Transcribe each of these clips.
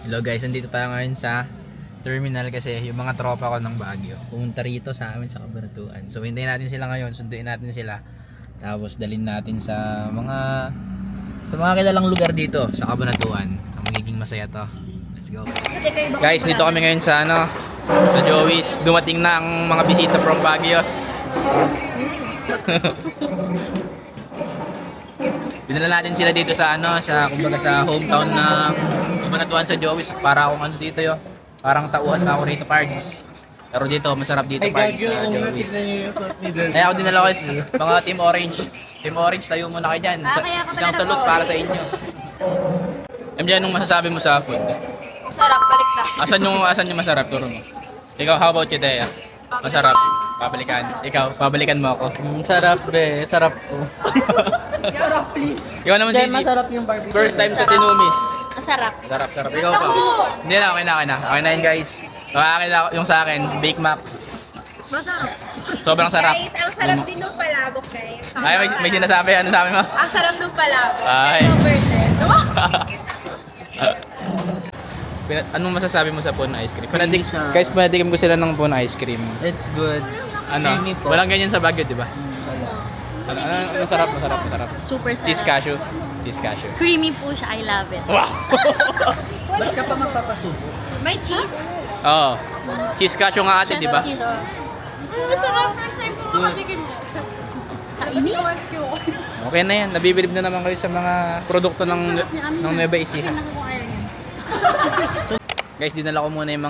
Hello guys, nandito tayo ngayon sa terminal kasi yung mga tropa ko ng Baguio pumunta rito sa amin sa Cabanatuan. So hintayin natin sila ngayon, sunduin natin sila. Tapos dalhin natin sa mga kilalang lugar dito sa Cabanatuan. So, magiging masaya to. Let's go. Guys, dito kami ngayon sa sa Joey's. Dumating na ang mga bisita from Baguios. Dinala natin sila dito sa kumbaga sa hometown ng Cabanatuan sa Joey's para kung ano dito yo. Parang tauhan na ako rito parties. Pero dito masarap dito parties sa Joey's. Kaya ako dinala ko mga Team Orange. Team Orange, tayo muna kayo dyan. Isang salute para sa inyo. MJ, anong masasabi mo sa food? Sarap, balik na. Asan yung masarap? Turo mo. Ikaw, how about you, Dea? Masarap. Babalikan. Ikaw, babalikan mo ako. Sarap be, sarap po. Sarap, please. Ikaw naman, Diyan Sisi. masarap yung barbecue. First time sa Tinumis. Masarap. Sarap. Ikaw pa. Hindi na, okay na. Okay na yun, guys. Okay na yung sa akin, Bake Mac. Masarap. Sobrang sarap. Guys, ang sarap din ng palabok, guys. Ay, may sinasabi. Ano sabi mo? Ang sarap ng palabok. Ay. Over there. Anong masasabi mo sa Puno Ice Cream? Creamy siya. Guys, panatikim ko sila ng Puno Ice Cream. It's good. Ano? Creamy po. Walang ganyan sa Baguio, di ba? Masarap. Super sarap. Cheese cashew. Cheese cashew. Creamy po siya. I love it. Wow! Ba't ka pa magpapasubo? May cheese? Oo. Cheese cashew nga ate, di ba? Cheese. Ang sarap. First time ko makatikim niya. Kainis? Okay na yan. Nabibilib na naman kayo sa mga produkto ng Nueva Ecija. Guys, dinala ko muna yung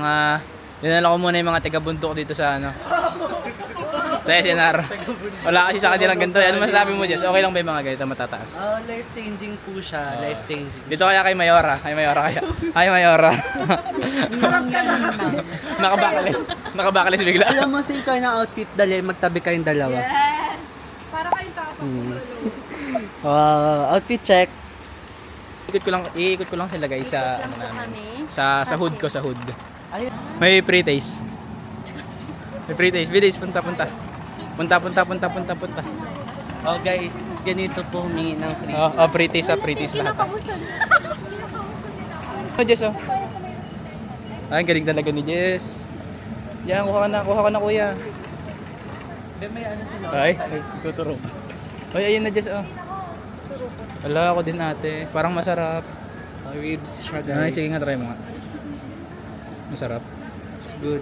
mga taga-bundok dito sa sa SNR. Wala kasi sa kanilang ganito. Ano masasabi mo, Jess? Okay lang ba yung mga ganito matataas? Life-changing po siya. Life-changing. Dito kaya kay Mayora. Kay Mayora. Nakabakalis bigla. Alam mo, same kayo ng outfit, dali, magtabi kayong dalawa. Yes! Para kayong tapos. Outfit check. Iikot ko lang sila guys sa hood ko, sa hood. Ayun. May pre-taste. Bilis, punta. Oh guys, ganito po humingi ng free. Pre-taste lahat. Jess, oh. Ay, galing talaga ni Jess. Yan, kuha ka na kuya. May ano sila. Ay, tuturo. Ay, ayun na Jess, oh. Wala ako din ate. Parang masarap. Ribs siya Ay, guys. sige nga, try mo nga. Masarap. It's good.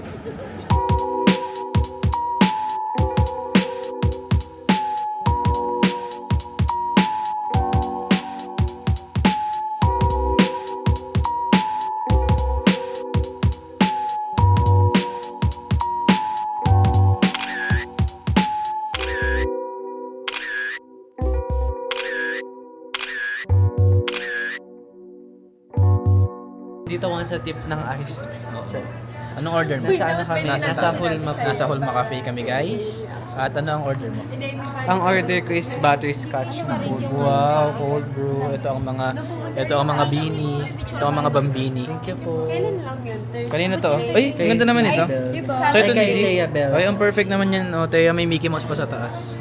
Dito nga sa tip ng ice. Anong order mo? Nasa ano kami? Nasa Hulma po. Nasa Hulma Cafe kami guys. At ano ang order mo? Ang order ko is butterscotch na food. Wow, cold brew. Ito ang mga beanie. Ito ang mga bambini. Thank you po. Kanino to? Ay, ang ganda naman ito. So ito Kay si Thea Bell. Ay, ang perfect naman yan. O, Thea, may Mickey Mouse pa sa taas.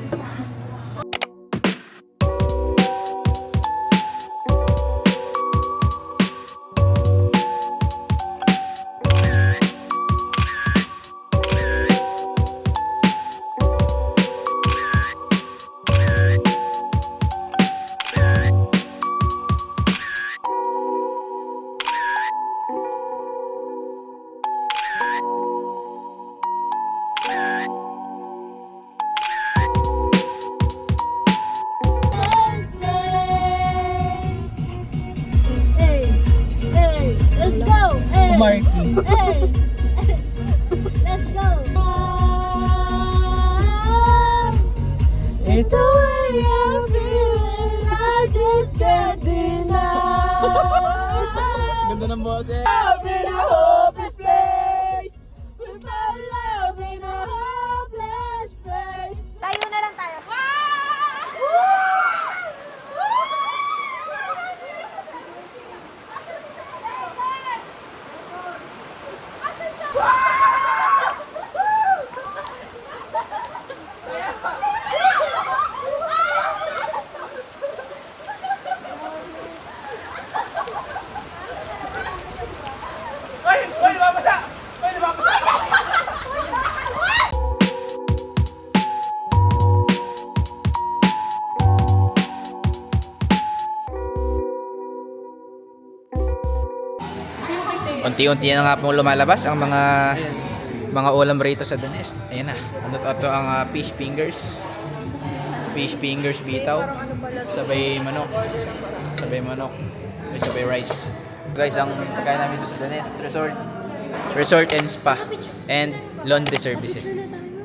Let's go! Hey! Marky. Hey! Let's go! It's The way I'm feeling, I just can't deny. Ganda ng boses. Love in a hopeless place. Without love in a hopeless place. Tayo na lang tayo. Unti-unti na nga pong lumalabas ang mga ulam rito sa The Nest. Ayan na. Ito ang fish fingers. Fish fingers bitaw. Sabay manok. May sabay rice. Guys, ang pagkain namin dito sa The Nest Resort and Spa and laundry services.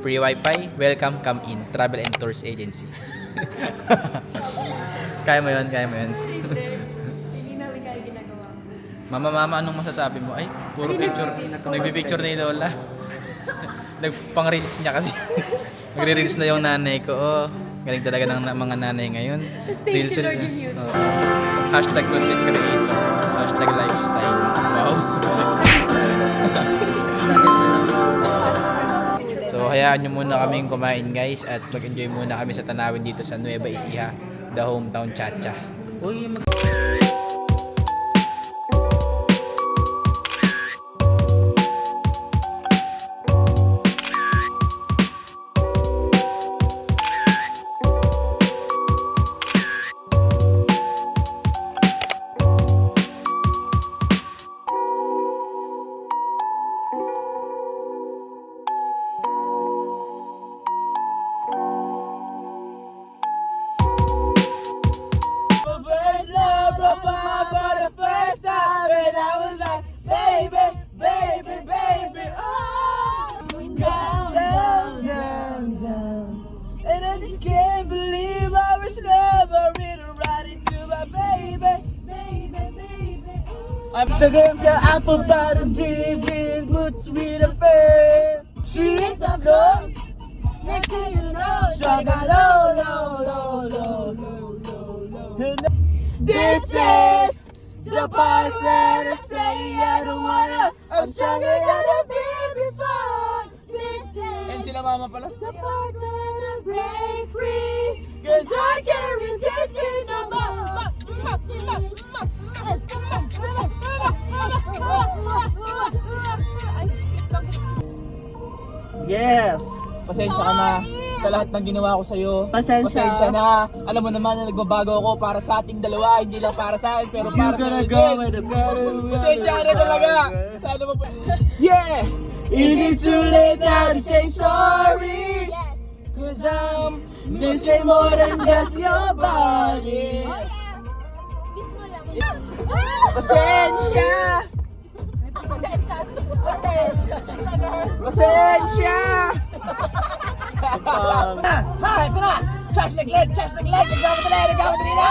Free wifi, welcome, come in. Travel and Tours Agency. Kaya mo yun. Hindi namin kaya ginagawa. Mama, anong masasabi mo? Ay, puro picture. Nagpipicture na yung Lola. Nagpang-reels niya kasi. Nagre-reels na yung nanay ko. Oh, galing talaga ng mga nanay ngayon. Tapos thank you, Lord, yung views. Hashtag content creator. Hashtag lifestyle. Wow. So, hayaan nyo muna kaming kumain guys at mag-enjoy muna kami sa tanawin dito sa Nueva Ecija, the hometown Chacha. Uy, First love broke my heart for the first time, and I was like, baby, oh, down, and I just can't believe I was never really right into my baby. I'm taking the apple bottom jeans, boots with a fur. She hit the floor. Next thing you know, shaka low. This is the part that I say I don't wanna. I'm stronger than I've been before. This is the part that I break free. Cause I can't resist it no more. yes! Pasensya ka na sa lahat ng ginawa ko sa'yo. Pasensya. na. Alam mo naman na nagbabago ako para sa ating dalawa. Hindi lang para sa akin, pero para sa akin. Pasensya ka na talaga. Sana mo pa. Yeah! Is it too late now to say sorry? Yes. Cause I'm missing more than just your body. Pasensya! Pasensya! Ha! Ito na! Charge nag-lead! Nagkamatali na!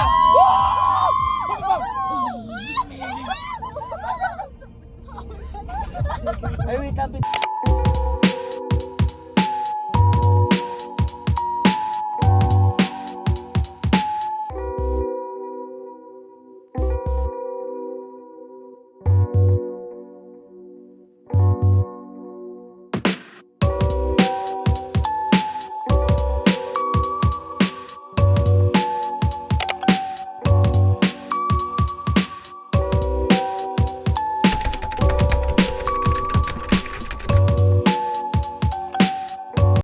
Ay, wait lang.